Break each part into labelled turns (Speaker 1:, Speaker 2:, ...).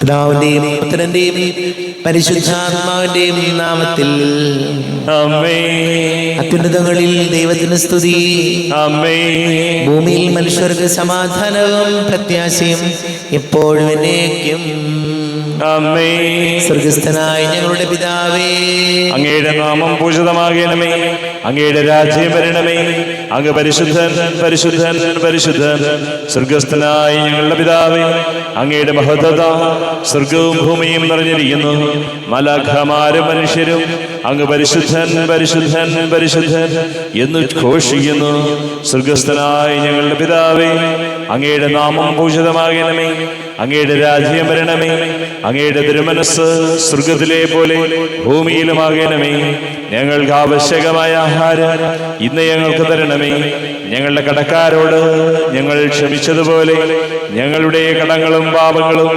Speaker 1: പിതാവിന്റെയും പുത്രന്റെയും പരിശുദ്ധാത്മാവിന്റെയും നാമത്തിൽ
Speaker 2: ആമേൻ.
Speaker 1: അത്യുന്നതങ്ങളിൽ ദൈവത്തിന് സ്തുതി.
Speaker 2: ആമേൻ.
Speaker 1: ഭൂമിയിൽ മനുഷ്യർക്ക് സമാധാനവും പ്രത്യാശയും എപ്പോഴും എന്നേക്കും.
Speaker 2: ആമേൻ.
Speaker 1: സ്വർഗസ്ഥനായ ഞങ്ങളുടെ പിതാവേ,
Speaker 2: അങ്ങയുടെ നാമം പൂജിതമാകണമേ. അങ്ങയുടെ രാജ്യം വരണമേ. അങ്ങ് പരിശുദ്ധൻ പരിശുദ്ധൻ പരിശുദ്ധൻ. സ്വർഗസ്ഥനായ ഞങ്ങളുടെ പിതാവേ, അങ്ങയുടെ മഹത്വത സ്വർഗവും ഭൂമിയും നിറഞ്ഞിരിക്കുന്നു. മലാഖമാരും മനുഷ്യരും അങ്ങ് പരിശുദ്ധൻ പരിശുദ്ധൻ പരിശുദ്ധൻ എന്ന് ഘോഷിക്കുന്നു. സ്വർഗസ്ഥനായ ഞങ്ങളുടെ പിതാവേ, അങ്ങയുടെ നാമം പൂജിതമാകണമേ. അങ്ങയുടെ രാജ്യം വരണമേ. അങ്ങയുടെ തിരുമനസ് സ്വർഗത്തിലെ പോലെ ഭൂമിയിലുമാകണമേ. ഞങ്ങൾക്ക് ആവശ്യകമായ ആഹാരം ഇന്ന് ഞങ്ങൾക്ക് തരണമേ. ഞങ്ങളുടെ കടക്കാരോട് ഞങ്ങൾ ക്ഷമിച്ചതുപോലെ ഞങ്ങളുടെ കടങ്ങളും പാപങ്ങളും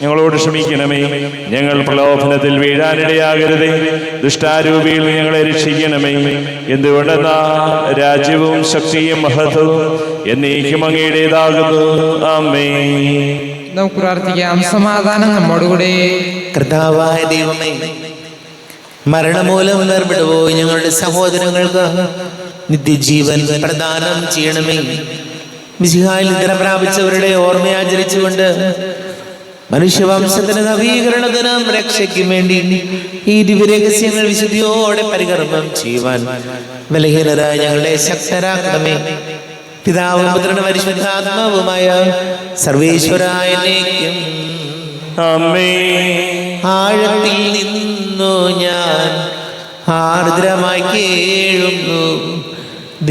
Speaker 2: ഞങ്ങളോട് ക്ഷമിക്കണമേ. ഞങ്ങൾ പ്രലോഭനത്തിൽ വീഴാനിടയാകരുതേ. ദുഷ്ടാരൂപിയിൽ ഞങ്ങളെ രക്ഷിക്കണമേ. എന്തുകൊണ്ടെന്നാ രാജ്യവും ശക്തിയും മഹത്വവും എന്നേക്കും അങ്ങയുടേതാകുന്നു. ആമേൻ.
Speaker 3: നമുക്ക് പ്രാർത്ഥിക്കാം. സമാധാനം നമ്മോടുകൂടെ.
Speaker 1: കർത്താവായ ദൈവമേ, മരണമൂലം വേർപെടുപോയി ഞങ്ങളുടെ സഹോദരങ്ങൾക്ക് നിത്യജീവൻ പ്രദാനം ചെയ്യണമേ. മിശിഹായിൽ നിദ്ര പ്രാപിച്ചവരുടെ ഓർമ്മയാചരിച്ചുകൊണ്ട് മനുഷ്യവംശത്തിന് നവീകരണത്തിനും രക്ഷയ്ക്കും വേണ്ടി ഈ ദിവ്യരഹസ്യങ്ങൾ വിശുദ്ധിയോടെ പരികർമ്മം ചെയ്യുവാൻ ബലഹീനരായ ഞങ്ങളെ ശക്തരാക്കണമേ. പിതാവും പുത്രനും പരിശുദ്ധാത്മാവുമായ സർവേശ്വരായ എന്നേക്കും.
Speaker 2: ആമേൻ.
Speaker 1: ആഴത്തിൽ നിന്നു ഞാൻ ആർദ്രമായി കേഴുന്നു.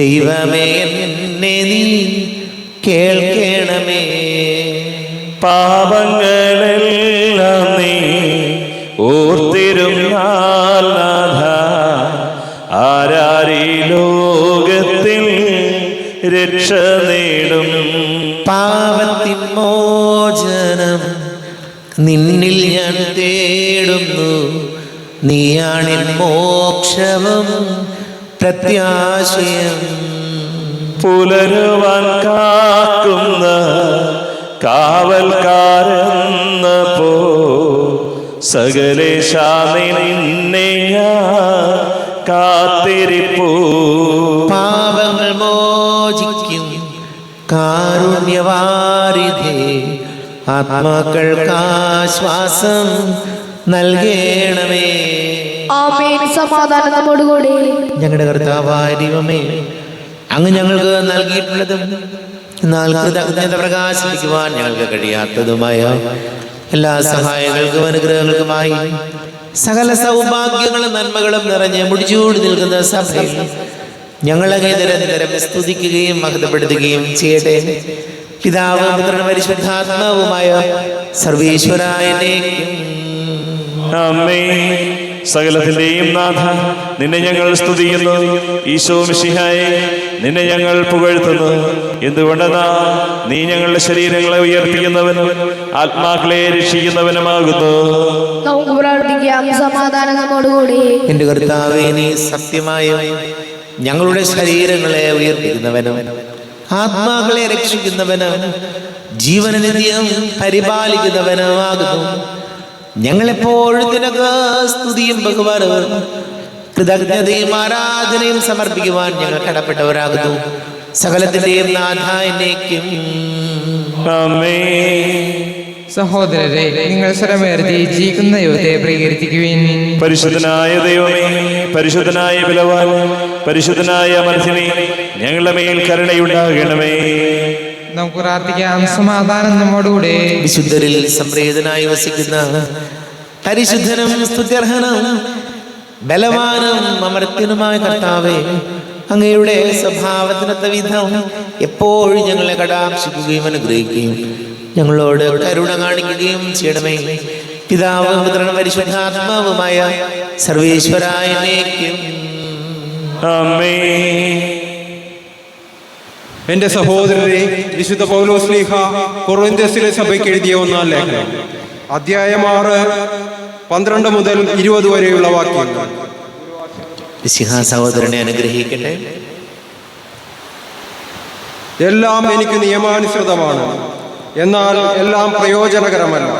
Speaker 1: ദൈവമേ, എന്നെ നീ കേൾക്കണമേ.
Speaker 2: പാപങ്ങളെല്ലാം നീ ഓർത്തിരുന്നാൽ നാഥ, ആരാരീ ലോകത്തിൽ രക്ഷ നേടും.
Speaker 1: പാപത്തിൻ മോചനം നിന്നിൽ ഞാൻ തേടുന്നു. നീയാണിൻ മോക്ഷവും പ്രത്യാശയം.
Speaker 2: പുലരുവാൻ കാക്കുന്ന കാവൽക്കാരെന്ന പോ സകലേശാ നിന്നെ ഞാൻ കാത്തിരിപ്പൂ.
Speaker 1: പാപങ്ങൾ മോചിക്കും കാരുണ്യവാരിധേ, ആത്മാക്കൾക്കാശ്വാസം നൽകണമേ.
Speaker 4: ആമേൻ. സമാധാനം നമ്മോടുകൂടി.
Speaker 1: ഞങ്ങളുടെ കർത്താവായ ദൈവമേ, അങ്ങ് ഞങ്ങൾക്ക് നൽകിയിട്ടുള്ളതും എന്നാൽ കൃതജ്ഞത പ്രകാശിപ്പിക്കുവാൻ ഞങ്ങൾക്ക് കഴിയാത്തതുമായ എല്ലാ സഹായങ്ങൾക്കും അനുഗ്രഹങ്ങൾക്കുമായി സകല സൗഭാഗ്യങ്ങളും നന്മകളും നിറഞ്ഞ് മുടിച്ചൂടി നിൽക്കുന്ന സഭയിൽ ഞങ്ങളെ നിരന്തരം സ്തുതിക്കുകയും മഹത്വപ്പെടുത്തുകയും ചെയ്യട്ടെ. പിതാവും പുത്രനും പരിശുദ്ധാത്മാവുമായ സർവേശ്വരായ എന്നേക്കും.
Speaker 2: ആമേൻ. സകലത്തിന്റെയും നാഥ, നിന്നെ ഞങ്ങൾ സ്തുതിക്കുന്നു. ഈശോ മിശിഹായെ, നിന്നെ ഞങ്ങൾ പുകഴ്ത്തുന്നു. എന്തുകൊണ്ടെന്നാ നീ ഞങ്ങളുടെ ശരീരങ്ങളെ ഉയർപ്പിക്കുന്നവനും ആത്മാക്കളെ രക്ഷിക്കുന്നവനുമാകുന്നു.
Speaker 4: നമുക്ക് പ്രാർത്ഥിക്കാം. സമാധാനം നമ്മോടുകൂടി.
Speaker 1: എന്റെ കർത്താവേ, നീ സത്യമായും ഞങ്ങളുടെ ശരീരങ്ങളെ ഉയർപ്പിക്കുന്നവനും ആത്മാക്കളെ രക്ഷിക്കുന്നവനും ജീവനനിത്യം പരിപാലിക്കുന്നവനുമാകുന്നു. ഞങ്ങളെപ്പോഴും നിനക്ക് സ്തുതിയും ബഹുമാനവും കൃതജ്ഞതയും ആരാധനയും സമർപ്പിക്കുവാൻ ഞങ്ങൾ കടപ്പെട്ടവരാകുന്നു. സകലത്തിന്റെയും നാഥ എന്നേക്കും.
Speaker 2: ആമേൻ.
Speaker 3: സഹോദരരെ, നിങ്ങൾ സ്വരമുയർത്തി ജീവിക്കുന്ന ദൈവത്തെ പ്രകീർത്തിക്കുവിൻ.
Speaker 2: പരിശുദ്ധനായ ദൈവമേ, പരിശുദ്ധനായ ബലവാൻ, പരിശുദ്ധനായ അമർത്യനേ, ഞങ്ങളുടെ മേൽ കരുണയുണ്ടാകണമേ.
Speaker 3: നമുക്ക് പ്രാർത്ഥിക്കാം. സമാധാനം നമ്മോടുകൂടെ.
Speaker 1: വിശുദ്ധരിൽ സംപ്രീതനായി വസിക്കുന്ന പരിശുദ്ധനും സ്തുത്യർഹനും ബലവാനും അമർത്യനുമായ കർത്താവേ, അങ്ങയുടെ സ്വഭാവത്തിനൊത്ത വിധം എപ്പോഴും ഞങ്ങളെ കടാക്ഷിക്കുകയും അനുഗ്രഹിക്കുകയും ഞങ്ങളോട് കരുണ കാണിക്കുകയും ചെയ്യണമേ. പിതാവും പുത്രനും പരിശുദ്ധാത്മാവുമായ സർവേശ്വരായ എന്നേക്കും.
Speaker 2: ആമേൻ.
Speaker 5: എന്റെ സഹോദരരെ, വിശുദ്ധ പൗലോസ് ശ്ലീഹ കൊറിന്ത്യസിലെ സഭയ്ക്ക് എഴുതിയ ഒന്നാം ലേഖനം, അധ്യായം 6, 12 മുതൽ 20 വരെയുള്ള വാക്യങ്ങൾ.
Speaker 1: മിശിഹാ സഹോദരനെ അനുഗ്രഹിക്കട്ടെ.
Speaker 5: എല്ലാം എനിക്ക് നിയമാനുസൃതമാണ്, എന്നാൽ എല്ലാം പ്രയോജനകരമല്ല.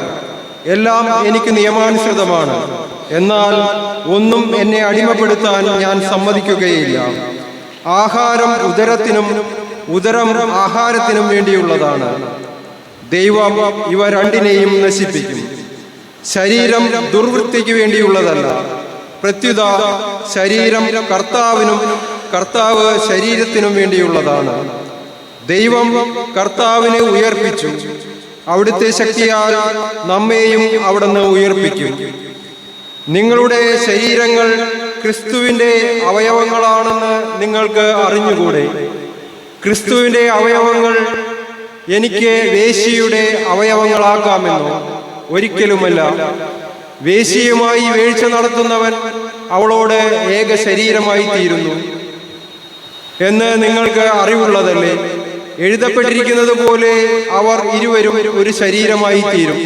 Speaker 5: എല്ലാം എനിക്ക് നിയമാനുസൃതമാണ്, എന്നാൽ ഒന്നും എന്നെ അടിമപ്പെടുത്താൻ ഞാൻ സമ്മതിക്കുകയില്ല. ആഹാരം ഉദരത്തിനും ഉദരം ആഹാരത്തിനും വേണ്ടിയുള്ളതാണ്. ദൈവം ഇവ രണ്ടിനെയും നശിപ്പിക്കും. ശരീരം ദുർവൃത്തിക്ക് വേണ്ടിയുള്ളതല്ല, പ്രത്യുത ശരീരം കർത്താവിനും കർത്താവ് ശരീരത്തിനും വേണ്ടിയുള്ളതാണ്. ദൈവം കർത്താവിനെ ഉയർപ്പിച്ചു, അവിടുത്തെ ശക്തിയാൽ നമ്മെയും അവിടുന്ന് ഉയർപ്പിക്കും. നിങ്ങളുടെ ശരീരങ്ങൾ ക്രിസ്തുവിൻ്റെ അവയവങ്ങളാണെന്ന് നിങ്ങൾക്ക് അറിഞ്ഞുകൂടെ? ക്രിസ്തുവിൻ്റെ അവയവങ്ങൾ എനിക്ക് വേശ്യയുടെ അവയവങ്ങളാക്കാമെന്നോ? ഒരിക്കലുമല്ല. വേശ്യയുമായി വീഴ്ച നടത്തുന്നവൻ അവളോട് ഏക ശരീരമായി തീരുന്നു എന്ന് നിങ്ങൾക്ക് അറിവുള്ളതല്ലേ? എഴുതപ്പെട്ടിരിക്കുന്നത് പോലെ അവർ ഇരുവരും ഒരു ശരീരമായി തീരും.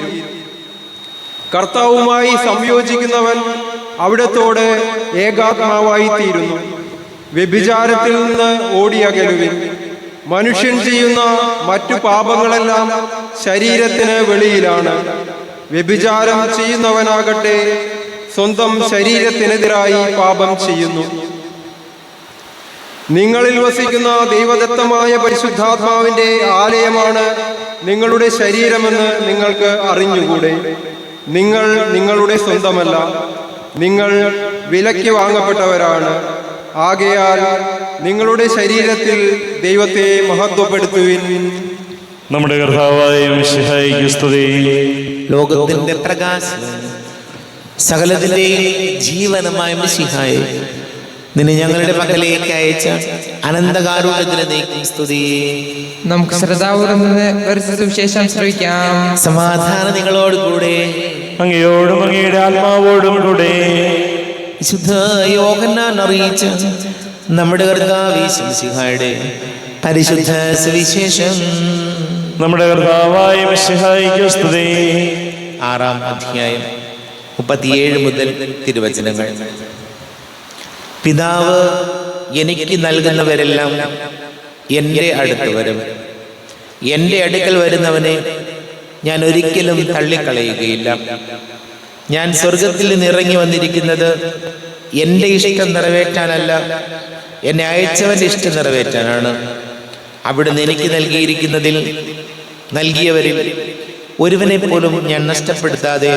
Speaker 5: കർത്താവുമായി സംയോജിക്കുന്നവൻ അവിടത്തോട് ഏകാത്മാവായി തീരുന്നു. വ്യഭിചാരത്തിൽ നിന്ന് ഓടിയകലുവിൻ. മനുഷ്യൻ ചെയ്യുന്ന മറ്റു പാപങ്ങളെല്ലാം ശരീരത്തിന് വെളിയിലാണ്. വ്യഭിചാരം ചെയ്യുന്നവനാകട്ടെ സ്വന്തം ശരീരത്തിനെതിരായി പാപം ചെയ്യുന്നു. നിങ്ങളിൽ വസിക്കുന്ന ദൈവദത്തമായ പരിശുദ്ധാത്മാവിന്റെ ആലയമാണ് നിങ്ങളുടെ ശരീരമെന്ന് നിങ്ങൾക്ക് അറിഞ്ഞുകൂടെ? നിങ്ങൾ നിങ്ങളുടെ സ്വന്തമല്ല, നിങ്ങൾ വിലയ്ക്ക് വാങ്ങപ്പെട്ടവരാണ്. ആകയാൽ നിങ്ങളുടെ ശരീരത്തിൽ ദൈവത്തെ മഹത്വപ്പെടുത്തുവിൻ.
Speaker 2: നമ്മുടെ കർത്താവായ മിശിഹായിക്ക് സ്തുതി.
Speaker 1: ലോകത്തിന്റെ പ്രകാശം സകലത്തിന്റെയും ജീവനമായ മിശിഹായെ, നിന്നെ ഞങ്ങളുടെ പക്കലേക്ക് അയച്ച അനന്തകാരുണ്യത്തിന് നീക്കും സ്തുതി.
Speaker 3: നമുക്ക് ശ്രദ്ധാപൂർവം സുവിശേഷം ശ്രവിക്കാം.
Speaker 1: സമാധാനം നിങ്ങളോട് കൂടെ,
Speaker 2: അങ്ങയോടും അങ്ങയുടെ ആത്മാവോടും കൂടെ.
Speaker 1: വിശുദ്ധ യോഹന്നാൻ അറിയിച്ച നമ്മുടെ കർത്താവ് യേശു മിശിഹായുടെ പരിശുദ്ധ സുവിശേഷം.
Speaker 2: നമ്മുടെ കർത്താവായ മിശിഹായിക്ക് സ്തുതി.
Speaker 1: 6-ാം അധ്യായം 37 മുതൽ തിരുവചനങ്ങൾ. പിതാവ് എനിക്ക് നൽകുന്നവരെല്ലാം എൻ്റെ അടുത്ത് വരും. എൻ്റെ അടുക്കൽ വരുന്നവനെ ഞാൻ ഒരിക്കലും തള്ളിക്കളയുകയില്ല. ഞാൻ സ്വർഗത്തിൽ നിന്ന് ഇറങ്ങി വന്നിരിക്കുന്നത് എൻ്റെ ഇഷ്ടം നിറവേറ്റാനല്ല, എന്നെ അയച്ചവൻ്റെ ഇഷ്ടം നിറവേറ്റാനാണ്. അവിടുന്ന് എനിക്ക് നൽകിയവരിൽ ഒരുവനെ പോലും ഞാൻ നഷ്ടപ്പെടുത്താതെ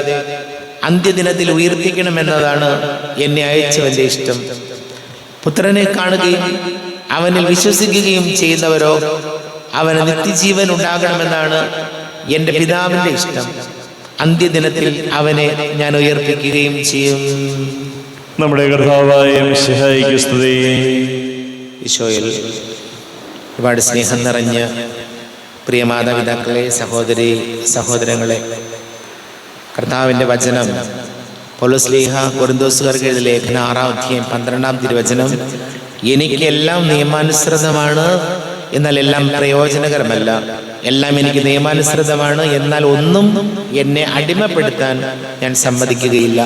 Speaker 1: അന്ത്യദിനത്തിൽ ഉയർപ്പിക്കണമെന്നതാണ് എന്നെ അയച്ചവൻ്റെ ഇഷ്ടം. പുത്രനെ കാണുകയും അവനിൽ വിശ്വസിക്കുകയും ചെയ്യുന്നവരോ അവന് നിത്യജീവൻ ഉണ്ടാകണമെന്നാണ് എൻ്റെ പിതാവിൻ്റെ ഇഷ്ടം. അന്ത്യദിനത്തിൽ അവനെ ഞാൻ ഉയർപ്പിക്കുകയും ചെയ്യും.
Speaker 2: നമ്മുടെ കർത്താവായ മിശിഹായിക്ക് സ്തുതി.
Speaker 1: ഈശോയിൽ ഒരുപാട് സ്നേഹം നിറഞ്ഞ പ്രിയ മാതാപിതാക്കളെ, സഹോദരങ്ങളെ, കർത്താവിൻ്റെ വചനം പൗലോസ്ലീഹ കൊരിന്തോസുകാർക്ക് എഴുതിയ ലേഖനം 6-ാം അധ്യായം 12-ാം തിരുവചനം. എനിക്കെല്ലാം നിയമാനുസൃതമാണ്, എന്നാൽ എല്ലാം പ്രയോജനകരമല്ല. എല്ലാം എനിക്ക് നിയമാനുസൃതമാണ്, എന്നാൽ ഒന്നും എന്നെ അടിമപ്പെടുത്താൻ ഞാൻ സമ്മതിക്കുകയില്ല.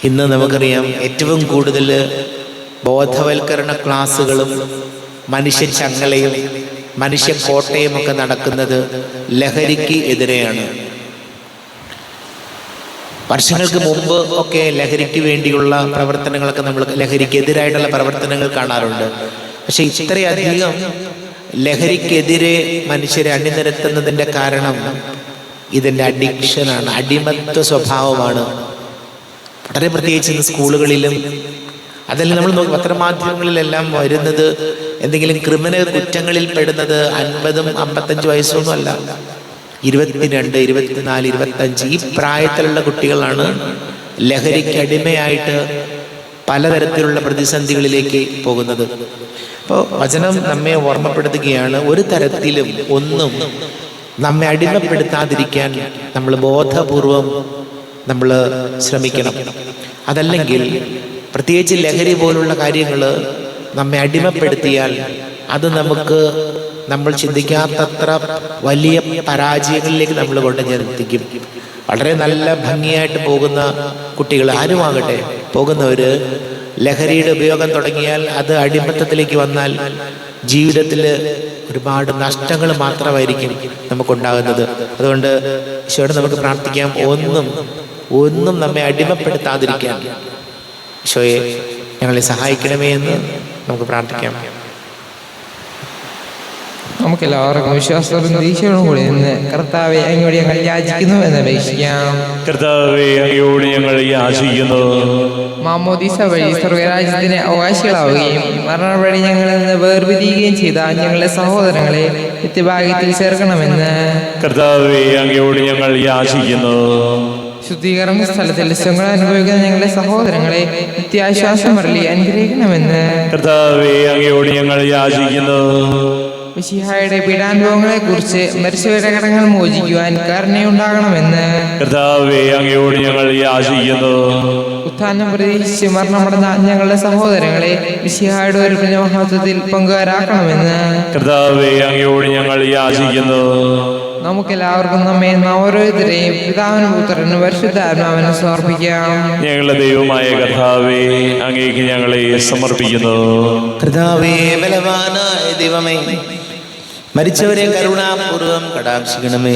Speaker 1: ഇന്ന് നമുക്കറിയാം, ഏറ്റവും കൂടുതൽ ബോധവൽക്കരണ ക്ലാസ്സുകളും മനുഷ്യ ചങ്ങലയും മനുഷ്യ കോട്ടയും ഒക്കെ നടക്കുന്നത് ലഹരിക്ക് എതിരെയാണ്. വർഷങ്ങൾക്ക് മുമ്പ് ഒക്കെ ലഹരിക്ക് വേണ്ടിയുള്ള പ്രവർത്തനങ്ങളൊക്കെ നമ്മൾ ലഹരിക്കെതിരായിട്ടുള്ള പ്രവർത്തനങ്ങൾ കാണാറുണ്ട്. പക്ഷെ ഇത്രയധികം ലഹരിക്കെതിരെ മനുഷ്യരെ അണിനിരത്തുന്നതിൻ്റെ കാരണം ഇതിൻ്റെ അഡിക്ഷനാണ്, അടിമത്വ സ്വഭാവമാണ്. വളരെ പ്രത്യേകിച്ച് ഇന്ന് സ്കൂളുകളിലും അതെല്ലാം നമ്മൾ നോക്കി പത്രമാധ്യമങ്ങളിലെല്ലാം വരുന്നത് എന്തെങ്കിലും ക്രിമിനൽ കുറ്റങ്ങളിൽ പെടുന്നത് 50-55 വയസ്സൊന്നും അല്ല, 22, 24, 25 ഈ പ്രായത്തിലുള്ള കുട്ടികളാണ് ലഹരിക്ക് അടിമയായിട്ട് പലതരത്തിലുള്ള പ്രതിസന്ധികളിലേക്ക് പോകുന്നത്. അപ്പോൾ വചനം നമ്മെ ഓർമ്മപ്പെടുത്തുകയാണ്, ഒരു തരത്തിലും ഒന്നും നമ്മെ അടിമപ്പെടുത്താതിരിക്കാൻ നമ്മൾ ബോധപൂർവം നമ്മൾ ശ്രമിക്കണം. അതല്ലെങ്കിൽ പ്രത്യേകിച്ച് ലഹരി പോലുള്ള കാര്യങ്ങൾ നമ്മെ അടിമപ്പെടുത്തിയാൽ അത് നമ്മൾ ചിന്തിക്കാത്തത്ര വലിയ പരാജയങ്ങളിലേക്ക് നമ്മൾ കൊണ്ടുചെന്നെത്തിക്കും. വളരെ നല്ല ഭംഗിയായിട്ട് പോകുന്ന കുട്ടികൾ ആരുമാകട്ടെ, പോകുന്നവർ ലഹരിയുടെ ഉപയോഗം തുടങ്ങിയാൽ അത് അടിമത്തത്തിലേക്ക് വന്നാൽ ജീവിതത്തിൽ ഒരുപാട് നഷ്ടങ്ങൾ മാത്രമായിരിക്കും നമുക്കുണ്ടാകുന്നത്. അതുകൊണ്ട് ഈശോയോട് നമുക്ക് പ്രാർത്ഥിക്കാം, ഒന്നും നമ്മെ അടിമപ്പെടുത്താതിരിക്കാൻ. ഈശോയെ ഞങ്ങളെ സഹായിക്കണമേ എന്ന് നമുക്ക് പ്രാർത്ഥിക്കാം.
Speaker 3: നമുക്ക് എല്ലാവർക്കും വിശ്വാസത്തോടും ദീക്ഷയോടും കൂടി നിന്ന് കർത്താവെ അങ്ങോട്ട് ഞങ്ങൾ യാചിക്കുന്നു എന്ന് അപേക്ഷിക്കാം.
Speaker 2: കർത്താവേ, അങ്ങയോട് ഞങ്ങൾ യാചിക്കുന്നു.
Speaker 3: മാമോദീസ വഴി സ്വർഗരാജ്യത്തിന് അവകാശികളാവുകയും മരണം വഴി ഞങ്ങളിൽ നിന്ന് വേർപിരിയുകയും ചെയ്ത ഞങ്ങളുടെ സഹോദരങ്ങളെ നിത്യഭാഗ്യത്തിൽ ചേർക്കണമെന്ന്
Speaker 2: കർത്താവേ, അങ്ങയോട് ഞങ്ങൾ യാചിക്കുന്നു.
Speaker 3: ശുദ്ധീകരണ സ്ഥലത്തിൽ സുഖങ്ങൾ അനുഭവിക്കുന്ന ഞങ്ങളുടെ സഹോദരങ്ങളെ നിത്യാശ്വാസം വരളി അനുഗ്രഹിക്കണമെന്ന്
Speaker 2: കർത്താവേ, അങ്ങയോട് ഞങ്ങൾ യാചിക്കുന്നു.
Speaker 3: മിശിഹായുടെ പീഡാനുഭവങ്ങളെ കുറിച്ച് മരിച്ചവരുടെ കടങ്ങൾ മോചിക്കുവാൻ കരുണയുണ്ടാകണമെന്ന്
Speaker 2: കർത്താവേ, അങ്ങയോട് ഞങ്ങൾ യാചിക്കുന്നു.
Speaker 3: ഉത്ഥാനം പ്രതീക്ഷിച്ച് മരണമടഞ്ഞ ഞങ്ങളുടെ സഹോദരങ്ങളെ മിശിഹായുടെ ഒരു മഹത്വത്തിൽ പങ്കുകാരാക്കണമെന്ന്
Speaker 2: കർത്താവേ, അങ്ങയോട് ഞങ്ങൾ യാചിക്കുന്നു.
Speaker 3: നമുക്കെല്ലാവർക്കും നമ്മെ ഓരോരുത്തരെയും പിതാവിനും പുത്രനും പരിശുദ്ധാത്മാവിനും സമർപ്പിക്കാം.
Speaker 2: ഞങ്ങളുടെ ദൈവമായ കർത്താവേ, അങ്ങേക്ക് ഞങ്ങളെ സമർപ്പിക്കുന്നു.
Speaker 1: കർത്താവേ, ബലവാനായ ദൈവമേ, മരിച്ചവരെ കരുണാപൂർവം കടാക്ഷിക്കണമേ.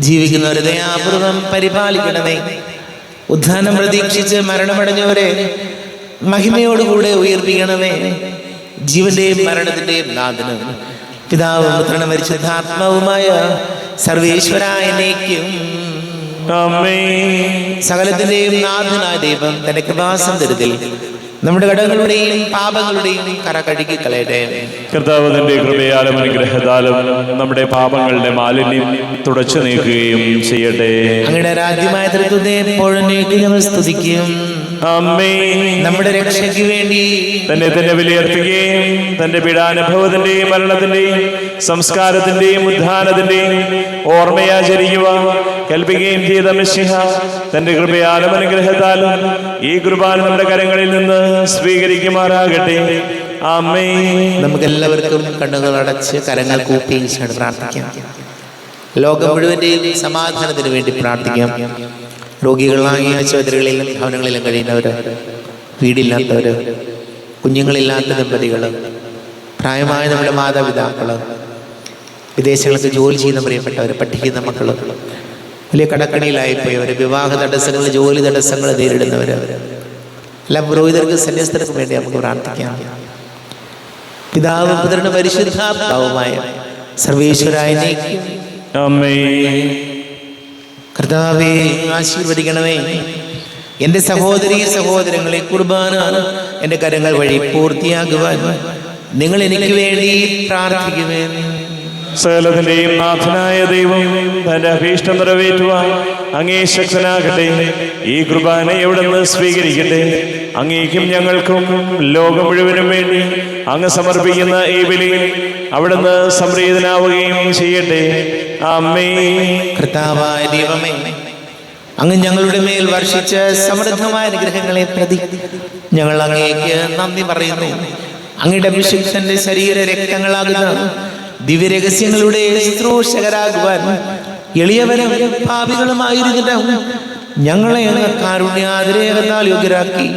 Speaker 1: ജീവിക്കുന്നവരെ ദയാപൂർവം പരിപാലിക്കണമേ. ഉദ്ധാനം പ്രതീക്ഷിച്ച് മരണമടഞ്ഞവരെ മഹിമയോടുകൂടെ ഉയർപ്പിക്കണമേ. ജീവന്റെയും മരണത്തിന്റെയും നാഥനും പിതാവും പുത്രനും പരിശുദ്ധാത്മാവുമായ സർവേശ്വരായ എന്നേക്കും
Speaker 2: ആമേൻ.
Speaker 1: സകലത്തിന്റെയും നാഥനായ ദൈവം തന്റെ കൃപാസന്തരത്തിൽ നമ്മുടെ കടങ്ങളുടെയും പാപങ്ങളുടെയും കറ കഴുകി കളയട്ടെ.
Speaker 2: കർത്താവ് തന്റെ കൃപയാലും അനുഗ്രഹത്താലും നമ്മുടെ പാപങ്ങളുടെ മാലിന്യം തുടച്ചു നീക്കുകയും ചെയ്യട്ടെ.
Speaker 1: അങ്ങയുടെ രാജ്യമായ തൃത്വത്തെ എപ്പോഴും ഞങ്ങൾ സ്തുതിക്കും.
Speaker 2: ആമേൻ.
Speaker 1: നമ്മുടെ രക്ഷയ്ക്ക് വേണ്ടി
Speaker 2: തന്നെ വിലയർപ്പിക്കുകയും തന്റെ പീഡാനുഭവത്തിന്റെയും മരണത്തിന്റെയും സംസ്കാരത്തിന്റെയും ഉദ്ധാനത്തിന്റെയും ഓർമ്മയാചരിക്കുവാൻ കൽപ്പിക്കുകയും ചെയ്ത മിശിഹ തന്റെ കൃപയാലും അനുഗ്രഹത്താലും ഈ കുർബാന നമ്മുടെ കരങ്ങളിൽ നിന്ന് സ്വീകരിക്കുമാറാകട്ടെ. ആമേൻ.
Speaker 1: നമുക്കെല്ലാവർക്കും കണ്ണുകൾ അടച്ച് കരങ്ങൾ കൂപ്പി പ്രാർത്ഥിക്കാം. ലോകം മുഴുവന്റെയും സമാധാനത്തിന് വേണ്ടി പ്രാർത്ഥിക്കാം. രോഗികളാകിയ ആശുപത്രികളിലും ഭവനങ്ങളിലും കഴിയുന്നവര്, വീടില്ലാത്തവര്, കുഞ്ഞുങ്ങളില്ലാത്ത ദമ്പതികള്, പ്രായമായ നമ്മുടെ മാതാപിതാക്കള്, വിദേശങ്ങൾക്ക് ജോലി ചെയ്യുന്ന പ്രിയപ്പെട്ടവര്, പഠിക്കുന്ന മക്കള്, വലിയ കടക്കണിയിലായിപ്പോയവര്, വിവാഹ തടസ്സങ്ങൾ, ജോലി തടസ്സങ്ങൾ നേരിടുന്നവര്, എല്ലാ പുരോഹിതർക്ക് സന്യസ്തർക്കും വേണ്ടി നമുക്ക് പ്രാർത്ഥിക്കാം. പിതാവും പുത്രനും പരിശുദ്ധാത്മാവുമായ സർവേശ്വരായ
Speaker 2: ആമേൻ.
Speaker 1: കർത്താവേ, ആശീർവദിക്കണമേ. എൻ്റെ സഹോദരീ സഹോദരങ്ങളെ കുർബാന എൻ്റെ കരങ്ങൾ വഴി പൂർത്തിയാകുവാൻ നിങ്ങൾ എനിക്ക് വേണ്ടി പ്രാർത്ഥിക്കുമേ.
Speaker 2: സകലത്തിന്റെയും നാഥനായ ദൈവം തന്റെ അഭീഷ്ടം നിറവേറ്റുവാൻ അങ്ങേ ശക്തനാകട്ടെ. ഈ കുർബാന എവിടുന്ന് സ്വീകരിക്കട്ടെ. അങ്ങേക്കും ഞങ്ങൾക്കും ലോകം മുഴുവനും വേണ്ടി അങ്ങ് സമർപ്പിക്കുന്ന ഈ ബലിയിൽ അവിടുന്ന് സംപ്രീതനാവുകയും ചെയ്യട്ടെ. ആമേൻ.
Speaker 1: കർത്താവായ ദൈവമേ, അങ്ങ് ഞങ്ങളുടെ മേൽ വർഷിച്ച സമൃദ്ധമായ അനുഗ്രഹങ്ങളെ പ്രതി ഞങ്ങൾ അങ്ങേക്ക് നന്ദി പറയുന്നു. അങ്ങയുടെ അഭിഷിക്തന്റെ ശരീര രക്തങ്ങളാകുന്ന ദിവ്യരഹസ്യങ്ങളുടെ ശുശ്രൂഷകരാകുവാൻ എളിയവരും പാപികളുമായിരുന്നിട്ടും ഞങ്ങളെ അങ്ങ് കാരുണ്യാതിരേകത്താൽ യോഗ്യരാക്കി.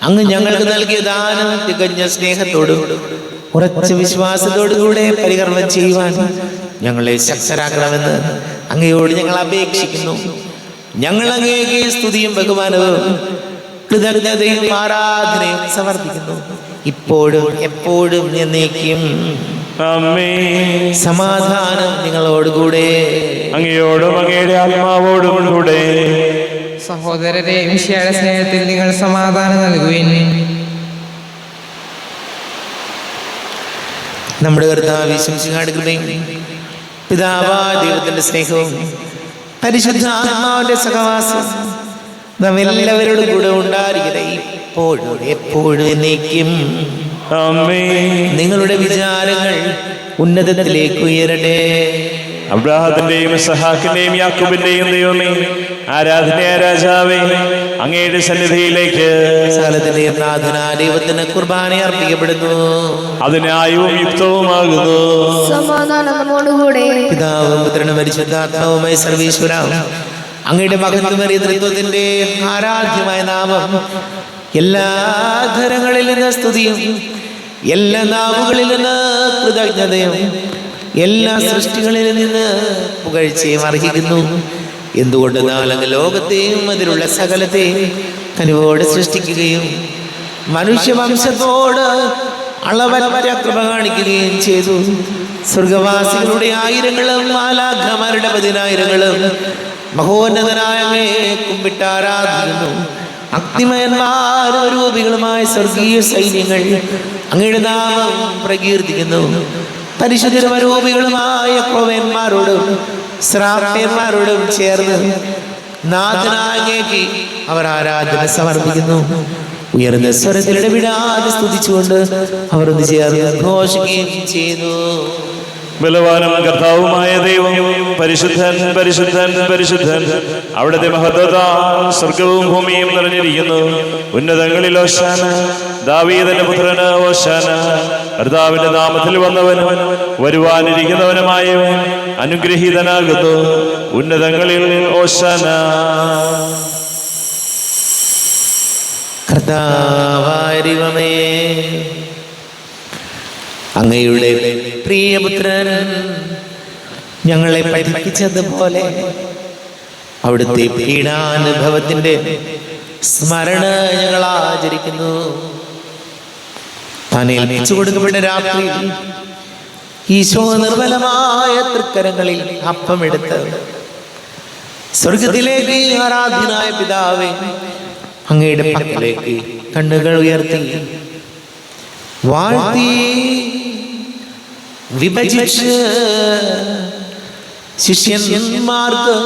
Speaker 1: അങ്ങ് ഞങ്ങൾക്ക് നൽകിയ ദാനം തികഞ്ഞ സ്നേഹത്തോടും ഉറച്ച വിശ്വാസത്തോടുകൂടെ പരികർമ്മം ചെയ്യുവാൻ ഞങ്ങളെ ശക്തരാക്കണമെന്ന് അങ്ങയോട് ഞങ്ങൾ അപേക്ഷിക്കുന്നു. ഞങ്ങൾ അങ്ങേക്ക് സ്തുതിയും ബഹുമാനവും കൃതജ്ഞതയും ആരാധനയും സമർപ്പിക്കുന്നു, ഇപ്പോഴും എപ്പോഴും എന്നേക്കും.
Speaker 2: ആമേൻ.
Speaker 1: സമാധാനം നിങ്ങളോടുകൂടെ.
Speaker 2: അങ്ങയോടും അങ്ങയുടെ ആത്മാവോടും കൂടെ.
Speaker 3: സഹോദരരെ, മിശിഹായുടെ സ്നേഹത്തിൽ നിങ്ങൾ സമാധാനം നൽകുവിൻ.
Speaker 1: നമ്മുടെ കർത്താവ് യേശുമിശിഹായുടെ കൃപയും പിതാവായ ദൈവത്തിന്റെ സ്നേഹവും പരിശുദ്ധ ആത്മാവിന്റെ സഹവാസം നമ്മെല്ലാവരോടും കൂടെ ഉണ്ടായിരിക്കട്ടെ, ഇപ്പോഴും എപ്പോഴും എന്നേക്കും.
Speaker 2: ആമേൻ.
Speaker 1: നിങ്ങളുടെ വിചാരങ്ങൾ ഉന്നതത്തിലേക്ക് ഉയരട്ടെ.
Speaker 2: അബ്രാഹത്തിന്റെയും ഇസ്ഹാക്കിന്റെയും യാക്കോബിന്റെയും ദൈവമേ, ആരാധനയായ രാജാവേ, അങ്ങയുടെ സന്നിധിയിലേക്ക്
Speaker 1: സകലത്തിന്റെയും നാഥനായ ദൈവത്തിന് കുർബാന അർപ്പിക്കപ്പെടുന്നു.
Speaker 2: അതിനായവും യുക്തവുമാകുന്നു.
Speaker 4: സമാധാനം നമ്മോടുകൂടെ.
Speaker 1: പിതാവും പുത്രനും പരിശുദ്ധാത്മാവുമായ സർവീശ്വര, അങ്ങയുടെ മഹത്വമേറിയ തൃത്വത്തിന്റെ ആരാധ്യമായ നാമം എല്ലാ ധരങ്ങളിൽ നിന്ന് സ്തുതിയും എല്ലാ നാവുകളിൽ നിന്ന് കൃതജ്ഞതയും എല്ലാ സൃഷ്ടികളിൽ നിന്ന് പുകഴ്ചയും അർഹിക്കുന്നു. എന്തുകൊണ്ടെന്നാൽ അങ്ങ് ലോകത്തെയും അതിലുള്ള സകലത്തെയും കനിവോടെ സൃഷ്ടിക്കുകയും മനുഷ്യവംശത്തോട് അളവറ്റ കൃപ കാണിക്കുകയും ചെയ്തു. സ്വർഗവാസികളുടെ ആയിരങ്ങളും മാലാഖമാരുടെ 10,000ങ്ങളും മഹോന്നതനായ അങ്ങയെ കുമ്പിട്ട് ആരാധിക്കുന്നു. അഗ്നിമയന്മാരും രൂപികളുമായ സ്വർഗീയ സൈന്യങ്ങൾ അങ്ങയുടെ നാമം പ്രകീർത്തിക്കുന്നു. പരിശുദ്ധരും അരൂപികളുമായ ക്രോവന്മാരോടും ശ്രാപ്യന്മാരോടും ചേർന്ന് നാഥനായ അങ്ങേക്ക് അവർ ആരാധന സമർപ്പിക്കുന്നു. ഉയർന്ന സ്വരത്തിൽ ഇടവിടാതെ സ്തുതിച്ചുകൊണ്ട് അവർ ഒന്ന് ചേർന്ന് ഘോഷിക്കുകയും ചെയ്തു.
Speaker 2: ബലവാനും കർത്താവുമായ ദൈവം പരിശുദ്ധൻ പരിശുദ്ധൻ പരിശുദ്ധൻ. അവിടുത്തെ മഹത്വത സ്വർഗവും ഭൂമിയും നിറഞ്ഞിരിക്കുന്നു. ഉന്നതങ്ങളിൽ ഓശാന, ദാവീദിന്റെ പുത്രന് ഓശാന. കർത്താവിന്റെ നാമത്തിൽ വന്നവനും വരുവാനിരിക്കുന്നവനുമായവൻ അനുഗ്രഹീതനാകുന്നു. ഉന്നതങ്ങളിൽ ഓശാന.
Speaker 1: കർത്താവായ ദൈവമേ, അങ്ങയുടെ പ്രിയപുത്രൻ ഞങ്ങളെ പഠിപ്പിച്ചതുപോലെ അവിടുത്തെ പീഡാനുഭവത്തിന്റെ സ്മരണ ഞങ്ങൾ ആചരിക്കുന്നു. താൻ ഏൽപ്പിച്ചു കൊടുക്കപ്പെട്ട രാത്രി ഈശോ നിർമ്മലമായ തൃക്കരങ്ങളിൽ അപ്പമെടുത്ത് സ്വർഗത്തിലേക്ക് ആരാധ്യനായ പിതാവേ അങ്ങയുടെ പക്കലേക്ക് കണ്ണുകൾ ഉയർത്തി വാഴ്ത്തി വിഭജിച്ച് ശിഷ്യന്മാർക്ക്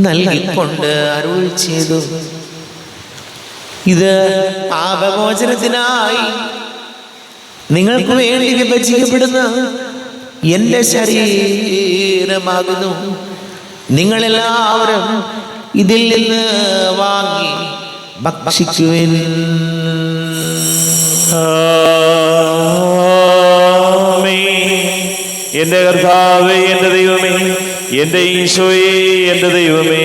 Speaker 1: നൽകിക്കൊണ്ട് അരുൾ ചെയ്തു, ഇത് പാപമോചനത്തിനായി നിങ്ങൾക്ക് വേണ്ടി വിഭജിക്കപ്പെടുന്ന എൻ്റെ ശരീരമാകുന്നു. നിങ്ങളെല്ലാവരും ഇതിൽ നിന്ന് വാങ്ങി ഭക്ഷിക്കുവിൻ.
Speaker 2: എന്റെ കർത്താവേ, എന്റെ ദൈവമേ, എന്റെ ഈശോയേ, എന്റെ ദൈവമേ.